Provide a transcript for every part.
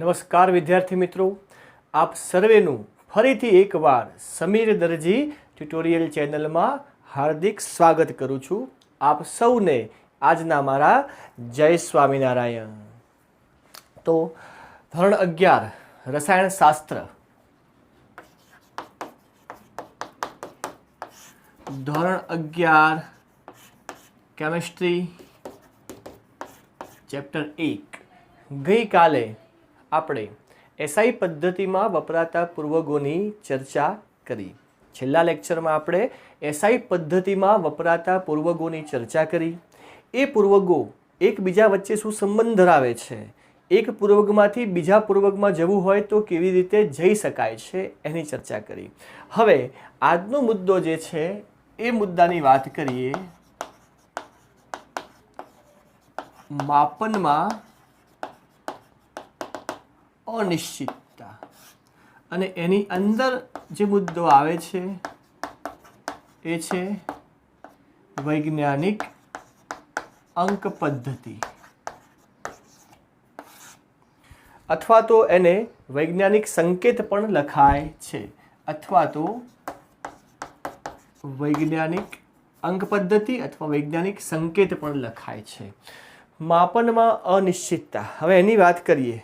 નમસ્કાર વિદ્યાર્થી મિત્રો, આપ સર્વેનું ફરીથી એકવાર સમીર દરજી ટ્યુટોરિયલ ચેનલમાં હાર્દિક સ્વાગત કરું છું. આપ સૌને આજના મારા જય સ્વામિનારાયણ. તો ધોરણ 11 રસાયણશાસ્ત્ર, ધોરણ 11 કેમિસ્ટ્રી ચેપ્ટર 1 ગઈકાલે આપણે એસઆઈ પદ્ધતિમાં વપરાતા પૂર્વગોની ચર્ચા કરી. છેલ્લા લેક્ચરમાં આપણે એસઆઈ પદ્ધતિમાં વપરાતા પૂર્વગોની ચર્ચા કરી. એ પૂર્વગો એકબીજા વચ્ચે શું સંબંધ ધરાવે છે, એક પૂર્વગમાંથી બીજા પૂર્વગમાં જવું હોય તો કેવી રીતે જઈ શકાય છે, એની ચર્ચા કરી. હવે આજનો મુદ્દો જે છે એ મુદ્દાની વાત કરીએ. માપનમાં અનિશ્ચિતતા, અને એની અંદર જે મુદ્દો આવે છે એ છે વૈજ્ઞાનિક અંક પદ્ધતિ, અથવા તો એને વૈજ્ઞાનિક સંકેત પણ લખાય છે, અથવા તો વૈજ્ઞાનિક અંક પદ્ધતિ અથવા વૈજ્ઞાનિક સંકેત પણ લખાય છે. માપનમાં અનિશ્ચિતતા, હવે એની વાત કરીએ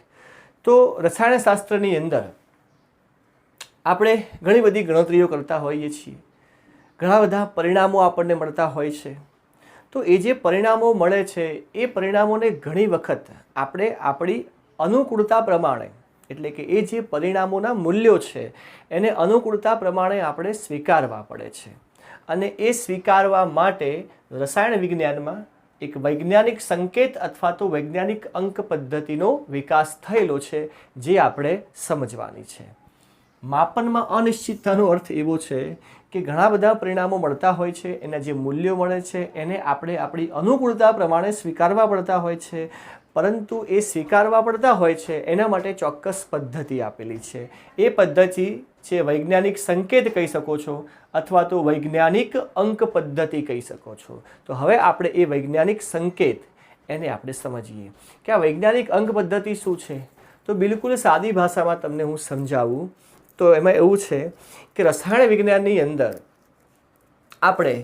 તો રસાયણશાસ્ત્રની અંદર આપણે ઘણી બધી ગણતરીઓ કરતા હોઈએ છીએ, ઘણા બધા પરિણામો આપણને મળતા હોય છે. તો એ જે પરિણામો મળે છે એ પરિણામોને ઘણી વખત આપણે આપણી અનુકૂળતા પ્રમાણે, એટલે કે એ જે પરિણામોના મૂલ્યો છે એને અનુકૂળતા પ્રમાણે આપણે સ્વીકારવા પડે છે. અને એ સ્વીકારવા માટે રસાયણ વિજ્ઞાનમાં એક વૈજ્ઞાનિક સંકેત અથવા તો વૈજ્ઞાનિક અંક પદ્ધતિનો વિકાસ થયેલો છે, જે આપણે સમજવાની છે. માપનમાં અનિશ્ચિતતાનો અર્થ એવો છે કે ઘણા બધા પરિણામો મળતા હોય છે, એના જે મૂલ્યો મળે છે એને આપણે આપણી અનુકૂળતા પ્રમાણે સ્વીકારવા પડતા હોય છે. પરંતુ એ સ્વીકારવા પડતા હોય છે એના માટે ચોક્કસ પદ્ધતિ આપેલી છે. એ પદ્ધતિ છે વૈજ્ઞાનિક સંકેત કહી શકો છો, અથવા તો વૈજ્ઞાનિક અંક પદ્ધતિ કહી શકો છો. તો હવે આપણે એ વૈજ્ઞાનિક સંકેત એને આપણે સમજીએ કે આ વૈજ્ઞાનિક અંક પદ્ધતિ શું છે. તો બિલકુલ સાદી ભાષામાં તમને હું સમજાવું તો એમાં એવું છે કે રસાયણ વિજ્ઞાનની અંદર આપણે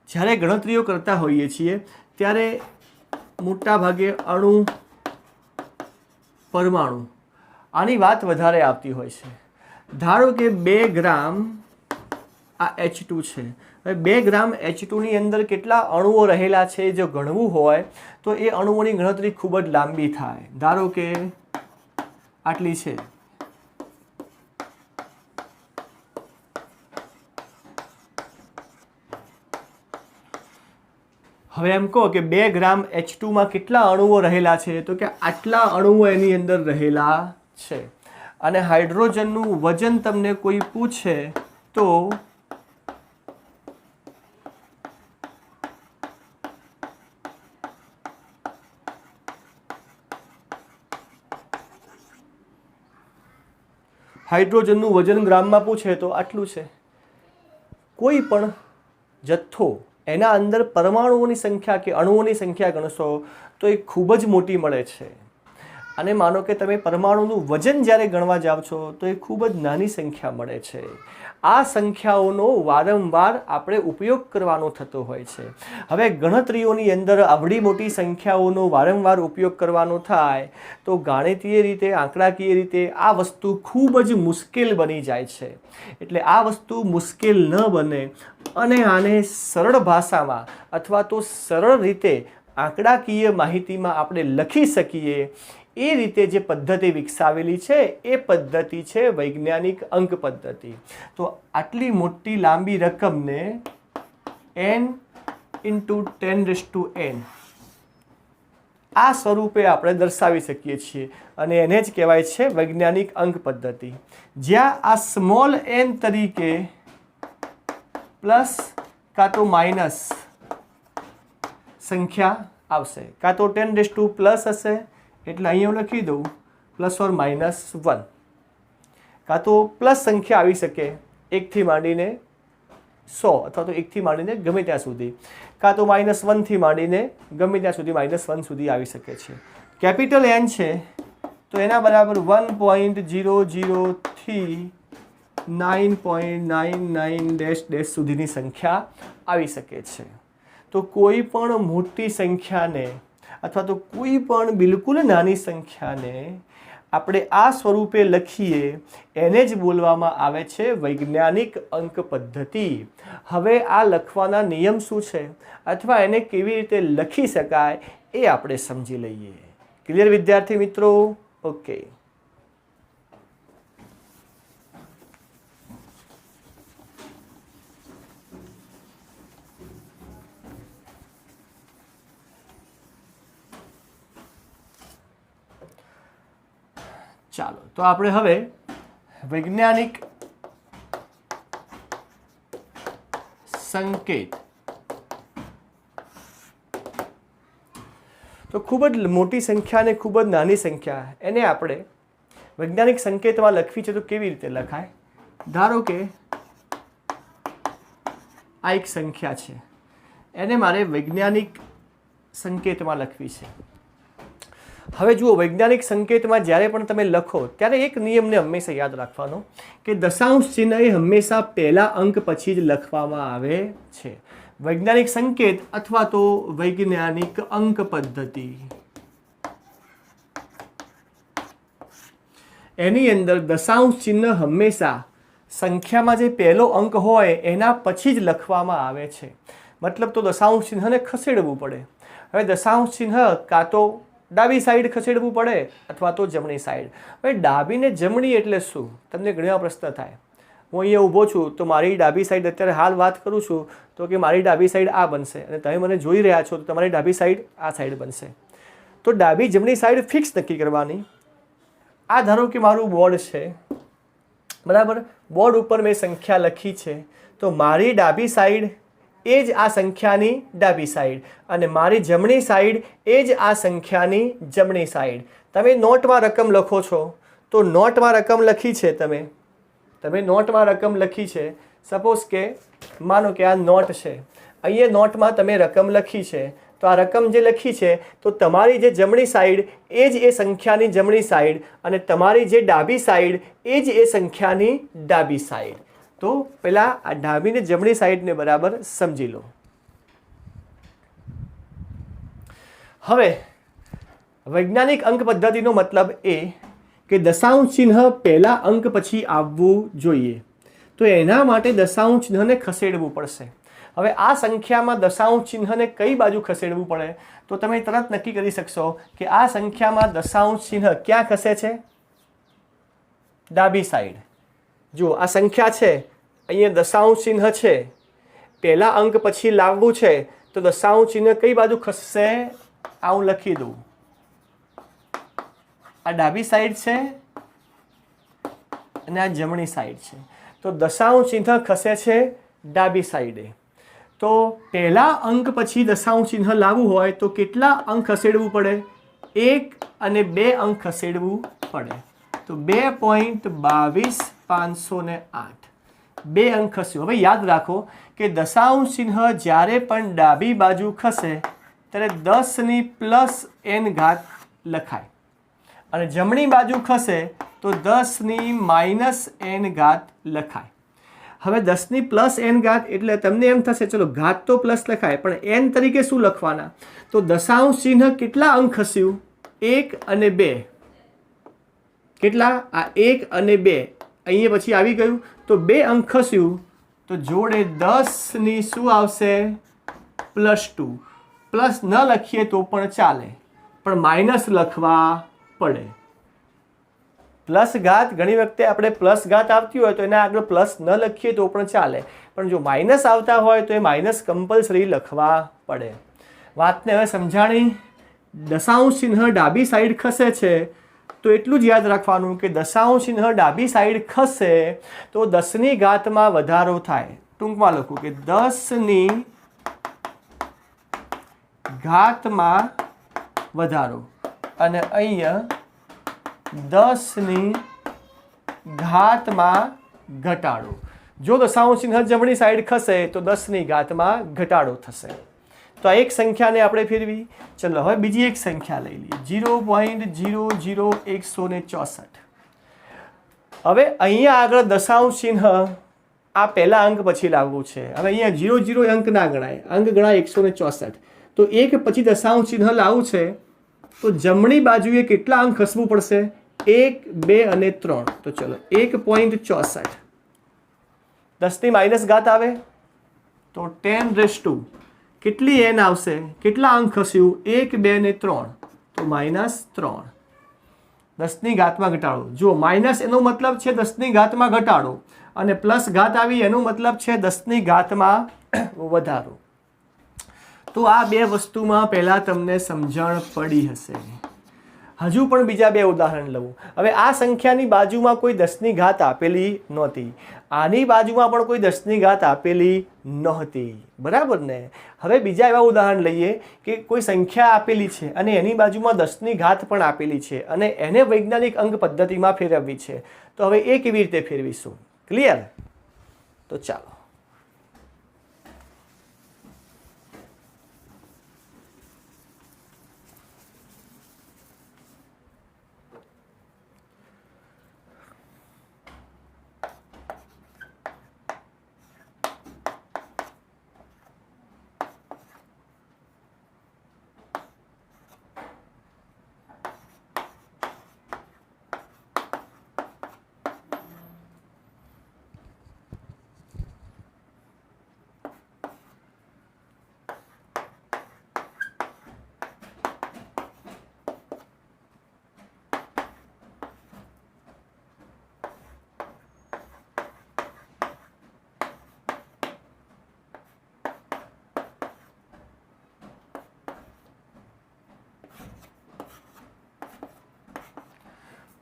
જ્યારે ગણતરીઓ કરતા હોઈએ છીએ ત્યારે મોટા ભાગે અણુ, પરમાણુ આની વાત વધારે આવતી હોય છે. ધારો કે 2 ગ્રામ આ H2 છે. હવે 2 ગ્રામ H2ની અંદર કેટલા અણુઓ રહેલા છે જો ગણવું હોય તો એ અણુઓની ગણતરી ખૂબ જ લાંબી થાય. ધારો કે આટલી છે. હવે એમ કહો કે 2 ગ્રામ H2માં કેટલા અણુઓ રહેલા છે, તો કે આટલા અણુઓ એની અંદર રહેલા છે. અને હાઇડ્રોજનનું વજન તમને કોઈ પૂછે તો હાઇડ્રોજનનું વજન ગ્રામમાં પૂછે તો આટલું છે. કોઈ પણ જથ્થો એના અંદર પરમાણુઓની સંખ્યા કે અણુઓની સંખ્યા ગણશો તો એ ખૂબ જ મોટી મળે છે. અને માનો કે તમે પરમાણુનું વજન જ્યારે ગણવા જાઓ છો તો એ ખૂબ જ નાની સંખ્યા મળે છે. આ સંખ્યાઓનો વારંવાર આપણે ઉપયોગ કરવાનો થતો હોય છે. હવે ગણતરીઓની અંદર આવડી મોટી સંખ્યાઓનો વારંવાર ઉપયોગ કરવાનો થાય તો ગાણિતીય રીતે, આંકડાકીય રીતે આ વસ્તુ ખૂબ જ મુશ્કેલ બની જાય છે. એટલે આ વસ્તુ મુશ્કેલ ન બને અને આને સરળ ભાષામાં અથવા તો સરળ રીતે આંકડાકીય માહિતીમાં આપણે લખી શકીએ એ રીતે જે પદ્ધતિ વિકસાવેલી છે એ પદ્ધતિ છે વૈજ્ઞાનિક અંક પદ્ધતિ. તો આટલી મોટી લાંબી રકમને n × 10⁻n આ સ્વરૂપે આપણે દર્શાવી શકીએ છીએ, અને એને જ કહેવાય છે વૈજ્ઞાનિક અંક પદ્ધતિ. જ્યાં આ સ્મોલ n તરીકે પ્લસ કાં તો માઇનસ સંખ્યા આવશે, કાં તો 10⁻+ હશે એટલે અહીંયા હું લખી દઉં +or-1, કાં તો પ્લસ સંખ્યા આવી શકે 1 થી માંડીને 100 અથવા તો 1 થી માંડીને ગમે ત્યાં સુધી, કાં તો -1 થી માંડીને ગમે ત્યાં સુધી -1 સુધી આવી શકે છે. કેપિટલ N છે તો એના બરાબર 1.00 થી 9.99 સુધીની સંખ્યા આવી શકે છે. તો કોઈ પણ મોટી સંખ્યાને અથવા તો કોઈ પણ બિલકુલ નાની સંખ્યાને આપણે આ સ્વરૂપે લખીએ એને જ બોલવામાં આવે છે વૈજ્ઞાનિક અંક પદ્ધતિ. હવે આ લખવાના નિયમ શું છે અથવા એને કેવી રીતે લખી શકાય એ આપણે સમજી લઈએ. ક્લિયર વિદ્યાર્થી મિત્રો? ઓકે. ચાલો તો આપણે હવે વૈજ્ઞાનિક સંકેત તો ખૂબ જ મોટી સંખ્યા અને ખૂબ જ નાની સંખ્યા એને આપણે વૈજ્ઞાનિક સંકેતમાં લખવી છે. તો કેવી રીતે લખાય? ધારો કે આ એક સંખ્યા છે, એને મારે વૈજ્ઞાનિક સંકેતમાં લખવી છે. હવે જુઓ, વૈજ્ઞાનિક સંકેતમાં જ્યારે પણ તમે લખો ત્યારે એક નિયમને હંમેશા યાદ રાખવાનો કે દશાંશ ચિહ્ન એ હંમેશા પહેલા અંક પછી જ લખવામાં આવે છે. વૈજ્ઞાનિક સંકેત અથવા તો વૈજ્ઞાનિક અંક પદ્ધતિ એની અંદર દશાંશ ચિહ્ન હંમેશા સંખ્યામાં જે પહેલો અંક હોય એના પછી જ લખવામાં આવે છે. મતલબ તો દશાંશ ચિહ્નને ખસેડવું પડે. હવે દશાંશ ચિહ્ન કાં તો ડાબી સાઈડ ખસેડવું પડે અથવા તો જમણી સાઈડ. હવે ડાબી ને જમણી એટલે શું? તમને ઘણા પ્રશ્ન થાય. હું અહીંયા ઊભો છું તો મારી ડાબી સાઈડ અત્યારે હાલ વાત કરું છું તો કે મારી ડાબી સાઈડ આ બનશે અને તમે મને જોઈ રહ્યા છો તો તમારી ડાબી સાઈડ આ સાઈડ બનશે. તો ડાબી જમણી સાઈડ ફિક્સ નક્કી કરવાની. આ ધારો કે મારું બોર્ડ છે, બરાબર. બોર્ડ ઉપર મેં સંખ્યા લખી છે તો મારી ડાબી સાઈડ એ જ આ સંખ્યાની ડાબી સાઈડ અને મારી જમણી સાઈડ એ જ આ સંખ્યાની જમણી સાઈડ. તમે નોટમાં રકમ લખો છો તો નોટમાં રકમ લખી છે, તમે નોટમાં રકમ લખી છે. સપોઝ કે માનો કે આ નોટ છે, અહીંયા નોટમાં તમે રકમ લખી છે તો આ રકમ જે લખી છે તો તમારી જે જમણી સાઈડ એ જ એ સંખ્યાની જમણી સાઈડ અને તમારી જે ડાબી સાઈડ એ જ એ સંખ્યાની ડાબી સાઈડ. તો પહેલાં આ ડાબી ને જમણી સાઈડને બરાબર સમજી લો. હવે વૈજ્ઞાનિક અંક પદ્ધતિનો મતલબ એ કે દશાંશ ચિહ્ન પહેલા અંક પછી આવવું જોઈએ. તો એના માટે દશાંશ ચિહ્નને ખસેડવું પડશે. હવે આ સંખ્યામાં દશાંશ ચિહ્નને કઈ બાજુ ખસેડવું પડે તો તમે તરત નક્કી કરી શકશો કે આ સંખ્યામાં દશાંશ ચિહ્ન ક્યાં ખસે છે? ડાબી સાઈડ. જુઓ, આ સંખ્યા છે, અહીંયા દશાંશ ચિહ્ન છે, પહેલા અંક પછી લાવવું છે તો દશાંશ ચિહ્ન કઈ બાજુ ખસશે? આ હું લખી દઉં. આ ડાબી સાઈડ છે અને આ જમણી સાઈડ છે. તો દશાંશ ચિહ્ન ખસે છે ડાબી સાઈડે. તો પહેલા અંક પછી દશાંશ ચિહ્ન લાવવું હોય તો કેટલા અંક ખસેડવું પડે? 1 અને 2 અંક ખસેડવું પડે. તો 2.22508 2 અંક ખસ્યું. હવે યાદ રાખો કે દશાંશ ચિહ્ન જ્યારે પણ ડાબી બાજુ ખસે ત્યારે 10 ની પ્લસ n ઘાત લખાય અને જમણી બાજુ ખસે તો 10 ની માઇનસ n ઘાત લખાય. હવે 10 ની પ્લસ n ઘાત એટલે તમને એમ થશે ચલો ઘાત તો પ્લસ લખાય પણ n તરીકે શું લખવાના? તો દશાંશ ચિહ્ન કેટલા અંક ખસ્યું? 1 અને 2. કેટલા? આ 1 અને 2 અહીંયા પછી આવી ગયું તો 2 અંક ખસ્યું તો જોડે 10 ની શું આવશે? +2. પ્લસ ન લખીએ તો પણ ચાલે પણ માઇનસ લખવા પડે. પ્લસ ઘાત ઘણી વખતે આપણે પ્લસ ઘાત આવતી હોય તો એના આગળ પ્લસ ન લખીએ તો પણ ચાલે પણ જો માઇનસ આવતા હોય તો એ માઇનસ કમ્પલસરી લખવા પડે. વાતને હવે સમજાણી? દશાંશ ચિહ્ન ડાબી સાઈડ ખસે છે તો એટલું જ યાદ રાખવાનું કે દશાંશ ચિહ્ન ડાબી સાઈડ ખસે તો 10 ની ઘાતમાં વધારો થાય. ટૂંકમાં લખું કે 10 ની ઘાતમાં વધારો અને અહીંયા 10 ની ઘાતમાં ઘટાડો. જો દશાંશ ચિહ્ન જમણી સાઈડ ખસે તો 10 ની ઘાતમાં ઘટાડો થશે. તો આ એક સંખ્યાને આપણે ફેરવી. ચલો હવે બીજી એક સંખ્યા લઈ લઈએ 0.00164. હવે અહીંયા આગળ દશાંશ ચિહ્ન આ પહેલા અંક પછી લાવવું છે. હવે અહીંયા 00 અંક ના ગણાય, અંક ગણાય 164. તો એક પછી દશાંશ ચિહ્ન લાવવું છે તો જમણી બાજુએ કેટલા અંક ખસવું પડશે? 1, 2 અને 3. તો ચલો 1.64. 10 ની માઇનસ ઘાત આવે તો 10 કેટલી n આવશે? કેટલા અંક ખસ્યું? 1, 2 અને 3. તો -3. 10 ની ઘાતમાં ઘટાડો. જો માઇનસ એનો મતલબ છે 10 ની ઘાતમાં ઘટાડો અને પ્લસ ઘાત આવી એનો મતલબ છે 10 ની ઘાતમાં વધારો. તો આ બે વસ્તુમાં પહેલા તમને સમજણ પડી હશે. હજુ પણ બીજા બે ઉદાહરણ લઉં. હવે આ સંખ્યાની બાજુમાં કોઈ 10 ની ઘાત આપેલી નહોતી, આની બાજુમાં પણ કોઈ 10 ની ઘાત આપેલી નહોતી, બરાબર ને? હવે બીજા એવા ઉદાહરણ લઈએ કે કોઈ સંખ્યા આપેલી છે અને એની બાજુમાં 10 ની ઘાત પણ આપેલી છે અને એને વૈજ્ઞાનિક અંક પદ્ધતિમાં ફેરવવી છે. તો હવે એ કેવી રીતે ફેરવીશું? ક્લિયર? તો ચાલો.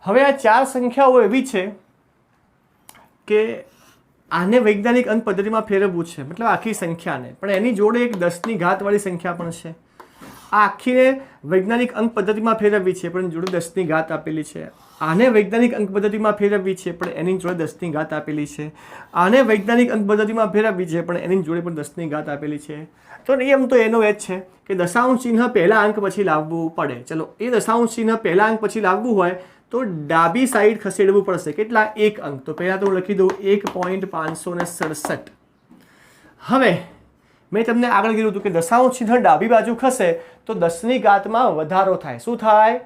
હવે આ ચાર સંખ્યાઓ એવી છે કે આને વૈજ્ઞાનિક અંક પદ્ધતિમાં ફેરવવું છે, મતલબ આખી સંખ્યાને, પણ એની જોડે એક 10 ની ઘાત વાળી સંખ્યા પણ છે. આ આખીને વૈજ્ઞાનિક અંક પદ્ધતિમાં ફેરવવી છે પણ જોડે 10 ની ઘાત આપેલી છે. આને વૈજ્ઞાનિક અંક પદ્ધતિમાં ફેરવવી છે પણ એની જોડે 10 ની ઘાત આપેલી છે. આને વૈજ્ઞાનિક અંક પદ્ધતિમાં ફેરવવી છે પણ એની જોડે પણ 10 ની ઘાત આપેલી છે. તો નિયમ તો એનો એ જ છે કે દશાંશ ચિહ્ન પહેલા અંક પછી લાવવું પડે. ચલો એ દશાંશ ચિહ્ન પહેલા અંક પછી લાવવું હોય તો ડાબી સાઈડ ખસેડવું પડશે. કેટલા? 1 અંક. તો પહેલાં તો હું લખી દઉં 1.567. હવે મેં તમને આગળ કીધું હતું કે દશાંશ ચિહ્ન ડાબી બાજુ ખસે તો 10 ની ઘાતમાં વધારો થાય. શું થાય?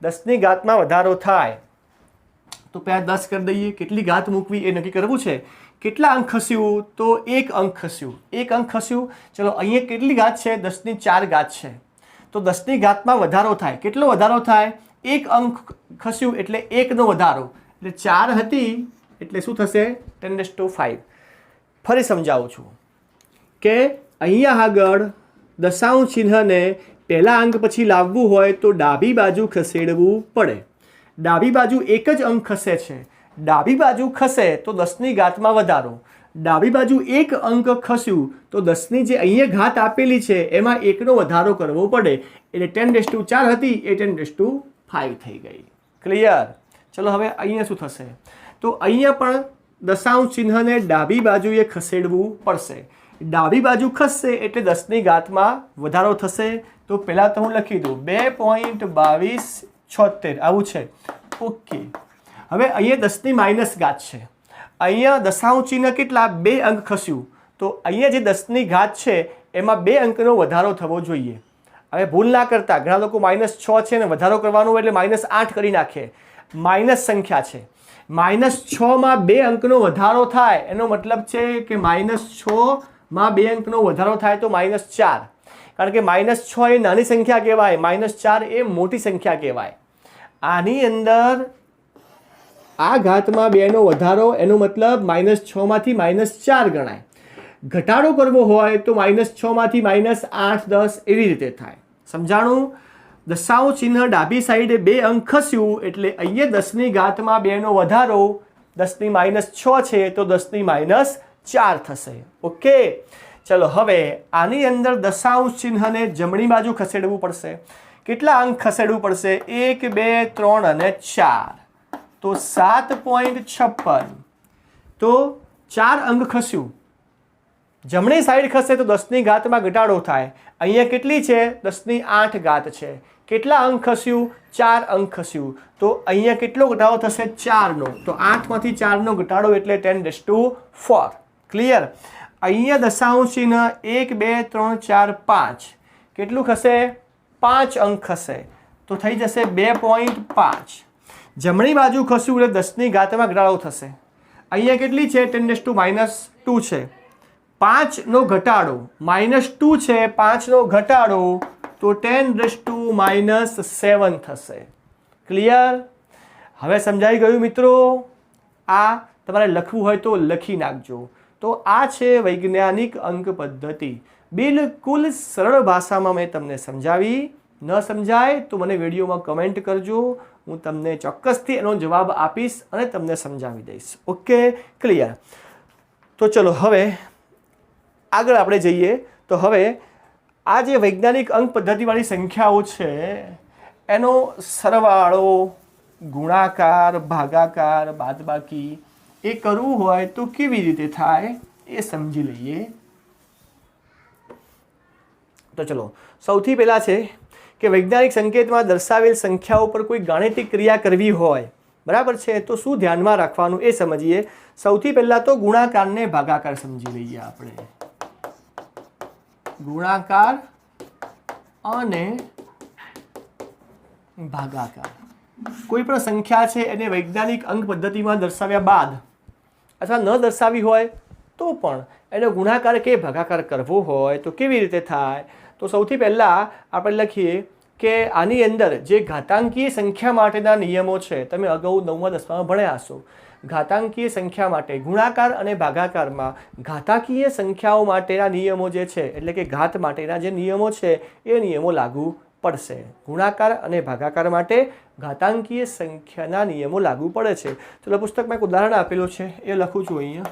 10 ની ઘાતમાં વધારો થાય. તો પહેલાં 10 કરી દઈએ. કેટલી ઘાત મૂકવી એ નક્કી કરવું છે. કેટલા અંક ખસ્યું? તો 1 અંક ખસ્યું. 1 અંક ખસ્યું. ચલો અહીંયા કેટલી ઘાત છે? 10 ની 4 ઘાત છે. તો 10 ની ઘાતમાં વધારો થાય. કેટલો વધારો થાય? 1 અંક ખસ્યું એટલે 1 નો વધારો, એટલે 4 હતી એટલે શું થશે? 10⁵. ફરી સમજાવું છું કે અહીંયા આગળ દશાંશ ચિહ્નને પહેલા અંક પછી લાવવું હોય તો ડાબી બાજુ ખસેડવું પડે. ડાબી બાજુ એક જ અંક ખસે છે. ડાબી બાજુ ખસે તો 10 ની ઘાતમાં વધારો. ડાબી બાજુ 1 અંક ખસ્યું તો 10 ની જે અહીંયા ઘાત આપેલી છે એમાં 1 નો વધારો કરવો પડે, એટલે 10⁴ હતી એ 10⁵ થઈ ગઈ. ક્લિયર? ચલો હવે અહીંયા શું થશે? તો અહીંયા પણ દશાંશ ચિહ્નને ડાબી બાજુએ ખસેડવું પડશે. ડાબી બાજુ ખસશે એટલે 10 ની ઘાતમાં વધારો થશે. તો પહેલાં તો હું લખી દઉં 2.2276 આવું છે. ઓકે. હવે અહીંયા 10 ની માઇનસ ઘાત છે. અહીંયા દશાંશ ચિહ્ન કેટલા? 2 અંક ખસ્યું. તો અહીંયા જે 10 ની ઘાત છે એમાં 2 અંકનો વધારો થવો જોઈએ. હવે ભૂલ ના કરતા, ઘણા લોકો -6 છે ને વધારો કરવાનો એટલે -8 કરી નાખે. માઇનસ સંખ્યા છે. -6 માં 2 અંકનો વધારો થાય એનો મતલબ છે કે -6 માં 2 અંકનો વધારો થાય તો -4. કારણ કે -6 એ નાની સંખ્યા કહેવાય, -4 એ મોટી સંખ્યા કહેવાય. આની અંદર આ ઘાતમાં 2 નો વધારો એનો મતલબ -6 માંથી -4 ગણાય. ઘટાડો કરવો હોય તો -6 માંથી -8, 10 એવી રીતે થાય. સમજાણું? દશાંશ ચિહ્ન ડાબી સાઈડે 2 અંક ખસ્યું એટલે અહીંયા 10 ની ઘાતમાં 2 નો વધારો. 10 ની -6 છે તો 10 ની -4 થશે. ઓકે. ચલો હવે આની અંદર દશાંશ ચિહ્નને જમણી બાજુ ખસેડવું પડશે. કેટલા અંક ખસેડવું પડશે? 1, 2, 3 અને 4. તો 7.56. તો 4 અંક ખસ્યું. જમણી સાઈડ ખસે તો 10ની ઘાતમાં ઘટાડો થાય. અહીંયા કેટલી છે? 10ની 8 ઘાત છે. કેટલા અંક ખસ્યું? 4 અંક ખસ્યું. તો અહીંયા કેટલો ઘટાડો થશે? 4નો. તો 8માંથી 4નો ઘટાડો એટલે 10⁴. ક્લિયર? અહીંયા દશાંશ ચિહ્ન 1 2 3 4 5 કેટલું ખસે? 5 અંક ખસે. તો થઈ જશે 2.5. જમણી બાજુ ખસ્યું એટલે 10ની ઘાતમાં ઘટાડો થશે. અહીંયા કેટલી છે? 10⁻2 છે. 5નો ઘટાડો -2 છે. 5નો ઘટાડો તો 10⁻7 થશે. ક્લિયર? હવે સમજાઈ ગયું મિત્રો? આ તમારે લખવું હોય તો લખી નાખજો. તો આ છે વૈજ્ઞાનિક અંક પદ્ધતિ. બિલકુલ સરળ ભાષામાં મેં તમને સમજાવી. ન સમજાય તો મને વિડીયોમાં કમેન્ટ કરજો. હું તમને ચોક્કસથી એનો જવાબ આપીશ અને તમને સમજાવી દઈશ. Okay, clear? તો ચલો હવે આગળ આપણે જઈએ. તો હવે આ જે વૈજ્ઞાનિક અંક પદ્ધતિવાળી સંખ્યાઓ છે એનો સરવાળો, ગુણાકાર, ભાગાકાર, બાદબાકી એ કરવું હોય તો કેવી રીતે થાય એ સમજી લઈએ. તો ચલો સૌથી પહેલાં છે કે વૈજ્ઞાનિક સંકેતમાં દર્શાવેલ સંખ્યાઓ પર કોઈ ગાણિતિક ક્રિયા કરવી હોય, બરાબર છે, તો શું ધ્યાનમાં રાખવાનું એ સમજીએ. સૌથી પહેલાં તો ગુણાકાર ને ભાગાકાર સમજી લઈએ આપણે. ગુણાકાર અને ભાગાકાર. કોઈ પણ સંખ્યા છે એને વૈજ્ઞાનિક અંક પદ્ધતિમાં દર્શાવ્યા બાદ અથવા ન દર્શાવી હોય તો પણ એનો ગુણાકાર કે ભાગાકાર કરવો હોય તો કેવી રીતે થાય? તો સૌથી પહેલાં આપણે લખીએ કે આની અંદર જે ઘાતાંકીય સંખ્યા માટેના નિયમો છે તમે અગાઉ 9મા 10મામાં ભણ્યા હશો. ઘાતાંકીય સંખ્યા માટે ગુણાકાર અને ભાગાકારમાં ઘાતાંકીય સંખ્યાઓ માટેના નિયમો જે છે એટલે કે ઘાત માટેના જે નિયમો છે એ નિયમો લાગુ પડશે. ગુણાકાર અને ભાગાકાર માટે ઘાતાંકીય સંખ્યાના નિયમો લાગુ પડે છે. ચલો પુસ્તકમાં એક ઉદાહરણ આપેલું છે એ લખું છું અહીંયા.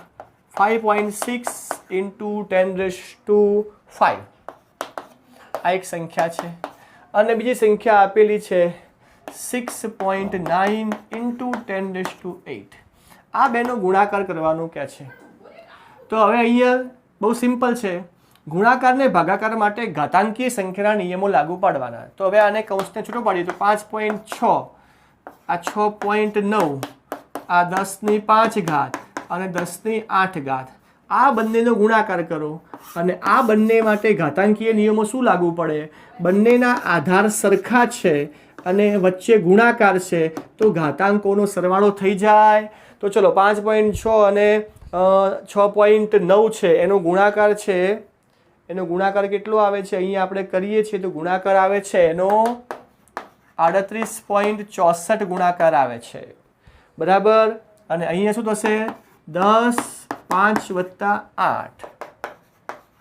5.6 × 10⁵ આ એક સંખ્યા છે અને બીજી સંખ્યા આપેલી છે 6.9 × 10⁸. આ બેનો ગુણાકાર કરવાનું કહે છે. તો હવે અહીંયા બહુ સિમ્પલ છે. ગુણાકાર ને ભાગાકાર માટે ઘાતાંકીય સંખ્યાના નિયમો લાગુ પાડવાના. તો હવે આને કૌંસને છૂટો પાડીએ તો 5.6 આ 6.9 આ 10⁵ ઘાત અને 10⁸ ઘાત. આ બંનેનો ગુણાકાર કરો અને આ બંને માટે ઘાતાંકીય નિયમો શું લાગુ પડે? બંનેના આધાર સરખા છે અને વચ્ચે ગુણાકાર છે તો ઘાતાંકોનો સરવાળો થઈ જાય. તો ચલો 5.6 અને 6.9 છે એનો ગુણાકાર છે. એનો ગુણાકાર કેટલો આવે છે? અહીંયા આપણે કરીએ છીએ તો ગુણાકાર આવે છે એનો 38.64 ગુણાકાર આવે છે, બરાબર. અને અહીંયા શું થશે? 10 5 + 8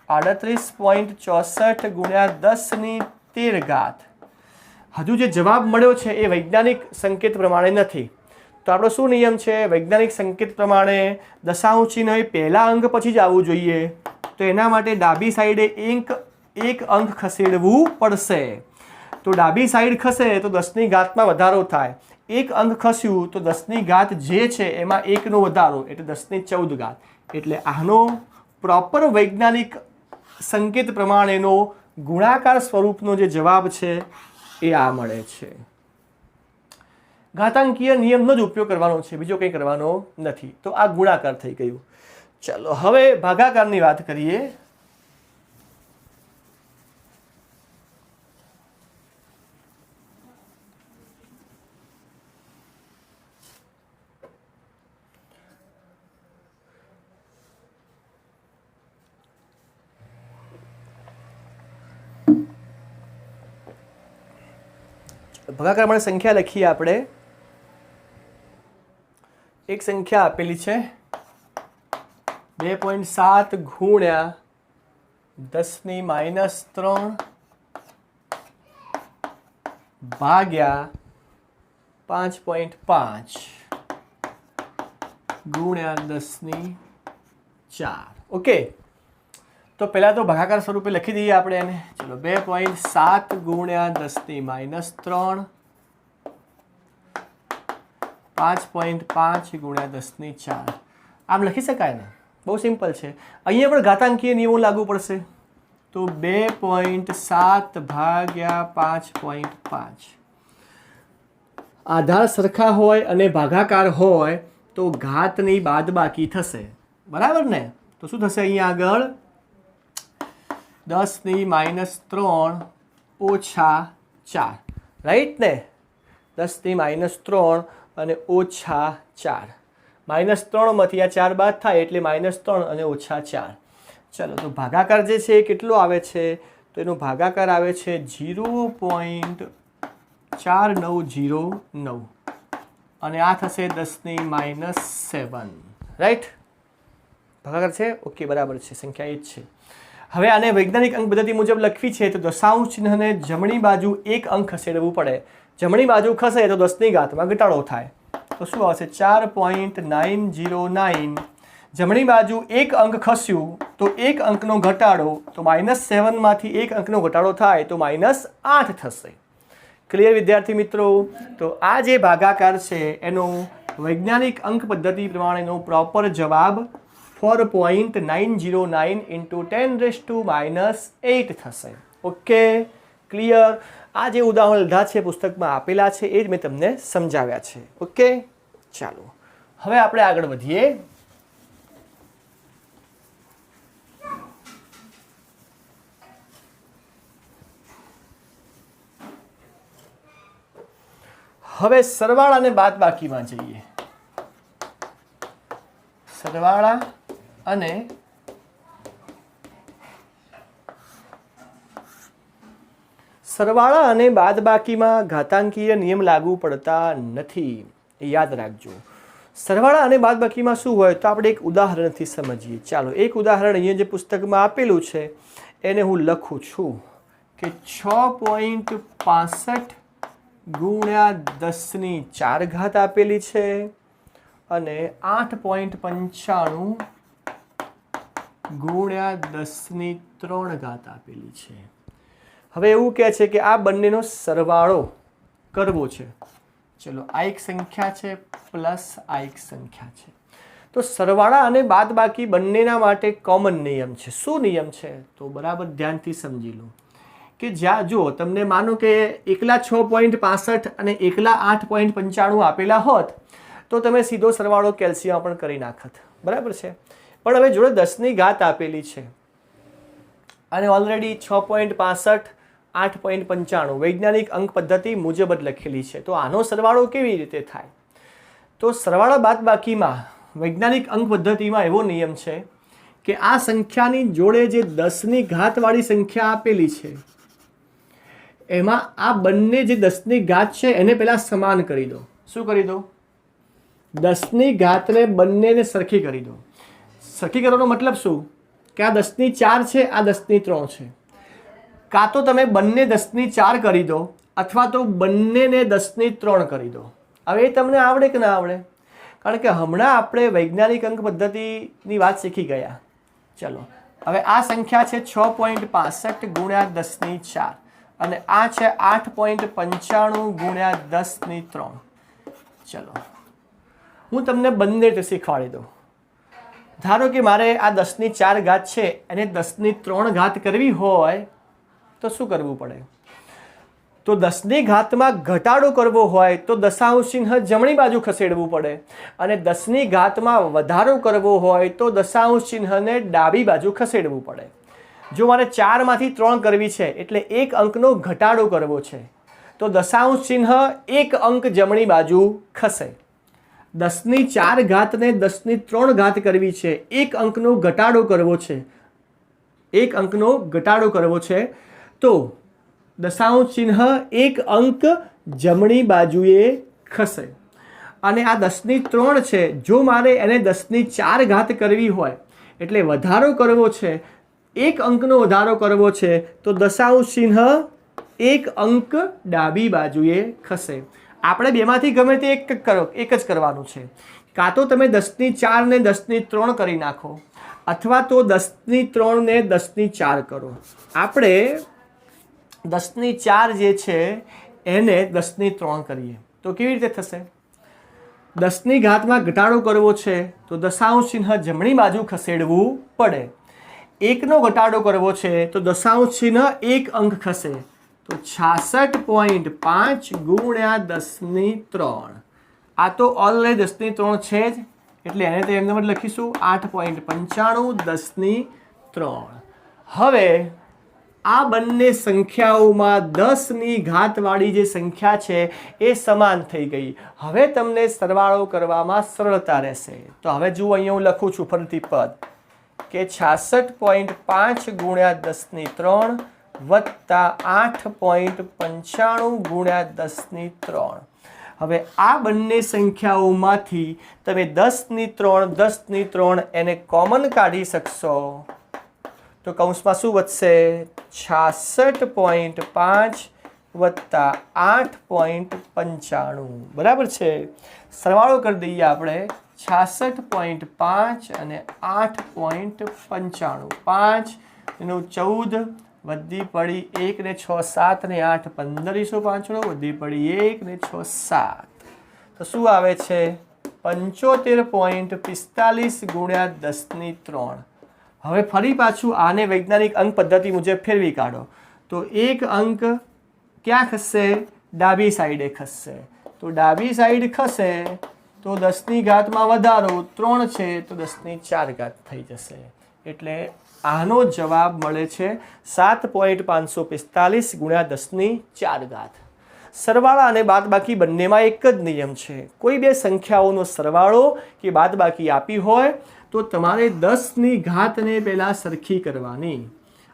38.64 × 10⁻13 ઘાત. હજુ જે જવાબ મળ્યો છે એ વૈજ્ઞાનિક સંકેત પ્રમાણે નથી. તો આપણો શું નિયમ છે? વૈજ્ઞાનિક સંકેત પ્રમાણે દશાંશ ચિહ્ન એ પહેલા અંક પછી જ આવવું જોઈએ. તો એના માટે ડાબી સાઈડે એક અંક ખસેડવું પડશે. તો ડાબી સાઈડ ખસે તો 10ની ઘાતમાં વધારો થાય. એક અંક ખસ્યું તો 10ની ઘાત જે છે એમાં 1નો વધારો એટલે 10⁻14 ઘાત. એટલે આનો પ્રોપર વૈજ્ઞાનિક સંકેત પ્રમાણેનો ગુણાકાર સ્વરૂપનો જે જવાબ છે એ આ મળે છે. ઘાતાંકીય નિયમનો જ ઉપયોગ કરવાનો છે, બીજો કંઈ કરવાનો નથી. તો આ ગુણાકાર થઈ ગયું. ચલો હવે ભાગાકારની વાત કરીએ. ભાગાકાર માટે સંખ્યા લખીએ આપણે. એક સંખ્યા આપેલી છે 2.7 × 10⁻³ ભાગ્યા 5.5 × 10⁴. ઓકે, તો પહેલાં તો ભાગાકાર સ્વરૂપે લખી દઈએ આપણે એને. ચલો 2.7 × 10⁻³ 5.5 × 10⁴. આમ લખી શકાય ને? બહુ સિમ્પલ છે. અહીંયા પણ ઘાતાંકીય નિયમો લાગુ પડશે. તો 2.7 ભાગ્યા 5.5 આધાર સરખા હોય અને ભાગાકાર હોય તો ઘાતની બાદબાકી થશે, બરાબર ને? તો શું થશે અહીંયા આગળ? 10⁻³ ઓછા 4, રાઈટ ને? 10⁻³ અને ઓછા 4. -3 માંથી આ 4 બાદ થાય એટલે -3 અને ઓછા 4. ચલો, તો ભાગાકાર જે છે એ કેટલો આવે છે? તો એનો ભાગાકાર આવે છે 0.4909 અને આ થશે 10⁻7, રાઈટ? ભાગાકાર છે, ઓકે, બરાબર છે, સંખ્યા એ જ છે. હવે આને વૈજ્ઞાનિક અંક પદ્ધતિ મુજબ લખવી છે તો દશાંશ ચિહ્નને જમણી બાજુ 1 અંક ખસેડવું પડે. જમણી બાજુ ખસે તો 10ની ઘાતમાં ઘટાડો થાય. તો શું આવશે? 4.909. જમણી બાજુ 1 અંક ખસ્યું તો 1 અંકનો ઘટાડો, તો -7 માંથી 1 અંકનો ઘટાડો થાય તો -8 થશે. ક્લિયર વિદ્યાર્થી મિત્રો? તો આ જે ભાગાકાર છે એનો વૈજ્ઞાનિક અંક પદ્ધતિ પ્રમાણેનો પ્રોપર જવાબ 4.909 × 10⁻8 થશે. Okay, clear? આ જે ઉદાહરણ લીધા છે પુસ્તકમાં આપેલા છે એ જ મેં તમને સમજાવ્યા છે. ઓકે, ચાલો હવે આપણે આગળ વધીએ. હવે સરવાળા અને બાદબાકીમાં જઈએ. સરવાળા અને બાદબાકીમાં ઘાતાંકીય નિયમ લાગુ પડતા નથી, યાદ રાખજો. સરવાળા અને બાદબાકીમાં શું હોય તો આપણે એક ઉદાહરણથી સમજીએ. ચાલો, એક ઉદાહરણ અહીંયા જે પુસ્તકમાં આપેલું છે એને હું લખું છું કે 6.65 ગુણ્યા 10⁴ આપેલી છે અને 8.95 ગુણ્યા 10⁻³ આપેલી છે. હવે એવું કહે છે કે આ બંનેનો સરવાળો કરવો છે. ચલો, આ એક સંખ્યા છે પ્લસ આ એક સંખ્યા છે. તો સરવાળા અને બાદબાકી બંનેના માટે કોમન નિયમ છે. શું નિયમ છે? તો બરાબર ધ્યાનથી સમજી લો કે જ્યાં જો તમને માનો કે એકલા 6.65 અને એકલા 8.95 આપેલા હોત તો તમે સીધો સરવાળો કેલ્શિયમ પણ કરી નાખત, બરાબર છે? પણ હવે જોડે 10ની ઘાત આપેલી છે અને ઓલરેડી 6.65 8.95 વૈજ્ઞાનિક અંક પદ્ધતિ મુજબ જ લખેલી છે. તો આનો સરવાળો કેવી રીતે થાય? તો સરવાળા બાદબાકીમાં વૈજ્ઞાનિક અંક પદ્ધતિમાં એવો નિયમ છે કે આ સંખ્યાની જોડે જે 10ની ઘાતવાળી સંખ્યા આપેલી છે એમાં આ બંને જે 10ની ઘાત છે એને પહેલા સમાન કરી દો. શું કરી દો? 10ની ઘાતને બંનેને સરખી કરી દો. સરખી કરવાનો મતલબ શું? કે આ 10⁴ છે, આ 10⁻³ છે. કાં તો તમે બંને 10⁴ કરી દો અથવા તો બંનેને 10⁻³ કરી દો. હવે એ તમને આવડે કે ના આવડે? કારણ કે હમણાં આપણે વૈજ્ઞાનિક અંક પદ્ધતિની વાત શીખી ગયા. ચલો, હવે આ સંખ્યા છે 6.65 ગુણ્યા 10⁴ અને આ છે 8.95 ગુણ્યા 10⁻³. ચલો, હું તમને બંને રીતે શીખવાડી દઉં. ધારો કે મારે આ 10⁴ ઘાત છે એને 10⁻³ ઘાત કરવી હોય તો શું કરવું પડે? તો 10ની ઘાતમાં ઘટાડો કરવો હોય તો દશાંશ ચિહ્ન જમણી બાજુ ખસેડવું પડે અને 10ની ઘાતમાં વધારો કરવો હોય તો દશાંશ ચિહ્નને ડાબી બાજુ ખસેડવું પડે. જો મારે 4 માંથી 3 કરવી છે એટલે 1 અંકનો ઘટાડો કરવો છે તો દશાંશ ચિહ્ન 1 અંક જમણી બાજુ ખસે. 10⁴ ઘાતને 10⁻³ ઘાત કરવી છે, 1 અંકનો ઘટાડો કરવો છે, 1 અંકનો ઘટાડો કરવો છે તો દશાંશ ચિહ્ન 1 અંક જમણી બાજુએ ખસે. અને આ 10⁻³ છે, જો મારે એને 10⁴ ઘાત કરવી હોય એટલે વધારો કરવો છે, 1 અંકનો વધારો કરવો છે તો દશાંશ ચિહ્ન 1 અંક ડાબી બાજુએ ખસે. આપણે બેમાંથી ગમે તે એક જ કરવાનું છે. કાં તો તમે 10⁴ ને 10⁻³ કરી નાખો અથવા તો 10⁻³ ને 10⁻4 કરો. આપણે 10⁻4 જે છે એને 10⁻³ કરીએ તો કેવી રીતે થશે? 10ની ઘાતમાં ઘટાડો કરવો છે તો દશાંશ ચિહ્ન જમણી બાજુ ખસેડવું પડે. 1નો ઘટાડો કરવો છે તો દશાંશ ચિહ્ન 1 અંક ખસે તો 66.5 ગુણ્યા 10^3. આ તો ઓલરેડી 10^3 છે જ, એટલે એને તો એમને લખીશું 8.95 10^3. હવે આ બંને સંખ્યાઓમાં 10ની ઘાતવાળી જે સંખ્યા છે એ સમાન થઈ ગઈ. હવે તમને સરવાળો કરવામાં સરળતા રહેશે. તો હવે જુઓ, અહીંયા હું લખું છું ફરીથી પદ કે 66.5 ગુણ્યા 10^3 વત્તા 8.95 ગુણ્યા 10^3. હવે આ બંને સંખ્યાઓમાંથી તમે 10^3 10^3 એને કોમન કાઢી શકશો તો કૌંસમાં શું વધશે? 66.5 વત્તા 8.95. બરાબર છે. સરવાળો કરી દઈએ આપણે. 66.5 અને 8.95. 5 એનું 14 વધી પડી 1 ને 6 7 ને 8 1505 વધી પડી 1 ને 6 7. તો શું આવે છે? 75.45 ગુણ્યા 10^3. હવે ફરી પાછું આને વૈજ્ઞાનિક અંક પદ્ધતિ મુજબ ફેરવી કાઢો તો એક અંક ક્યાં ખસશે? ડાબી સાઈડે ખસશે. તો ડાબી સાઈડ ખસે તો 10ની ઘાતમાં વધારો 3 છે તો 10^4 થઈ જશે. એટલે આનો જવાબ મળે છે 7.545 ગુણ્યા 10^4. સરવાળા અને બાદબાકી બંનેમાં એક જ નિયમ છે. કોઈ બે સંખ્યાઓનો સરવાળો કે બાદબાકી આપી હોય તો તમારે 10ની ઘાતને પહેલાં સરખી કરવાની.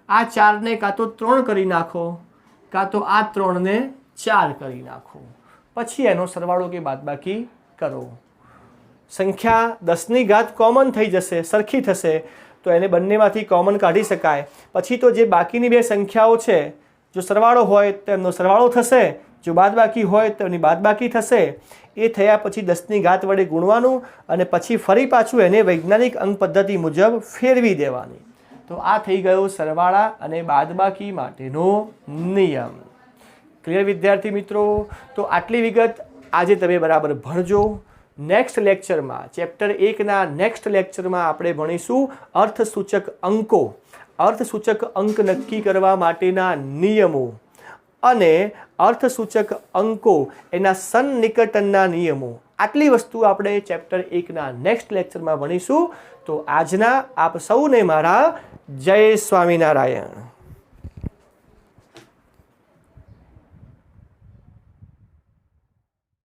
આ 4ને કાં તો 3 કરી નાખો, કાં તો આ 3ને 4 કરી નાખો, પછી એનો સરવાળો કે બાદબાકી કરો. સંખ્યા 10ની ઘાત કોમન થઈ જશે, સરખી થશે, તો એને બંનેમાંથી કોમન કાઢી શકાય. પછી તો જે બાકીની બે સંખ્યાઓ છે, જો સરવાળો હોય તો એમનો સરવાળો થશે, જો બાદબાકી હોય તો એની બાદબાકી થશે. એ થયા પછી 10ની ઘાત વડે ગુણવાનું અને પછી ફરી પાછું એને વૈજ્ઞાનિક અંક પદ્ધતિ મુજબ ફેરવી દેવાની. તો આ થઈ ગયો સરવાળા અને બાદબાકી માટેનો નિયમ. ક્લિયર વિદ્યાર્થી મિત્રો? તો આટલી વિગત આજે તમે બરાબર ભણજો. નેક્સ્ટ લેક્ચરમાં ચેપ્ટર 1ના નેક્સ્ટ લેક્ચરમાં આપણે ભણીશું અર્થસૂચક અંકો, અર્થસૂચક અંક નક્કી કરવા માટેના નિયમો અને અર્થસૂચક અંકો એના સન્નિકટનના નિયમો. આટલી વસ્તુ આપણે ચેપ્ટર 1ના નેક્સ્ટ લેક્ચરમાં ભણીશું. તો આજના આપ સૌને મારા જય સ્વામિનારાયણ.